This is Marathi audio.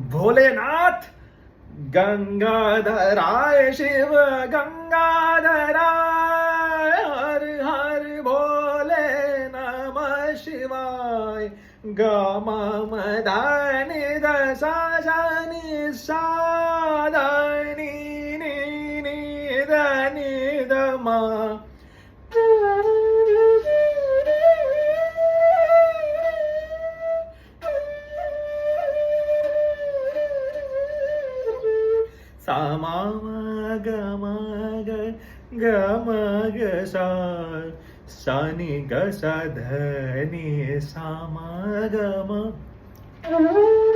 भोलेनाथ गंगाधराय शिव गंगाधराय हर हर भोले नमः शिवाय ग म म ध नि ध सा सा नि सा ध नि नि नि ध नि ध म सा मा ग म ग ग म ग सा सा नि ग सा ध नि सा म ग म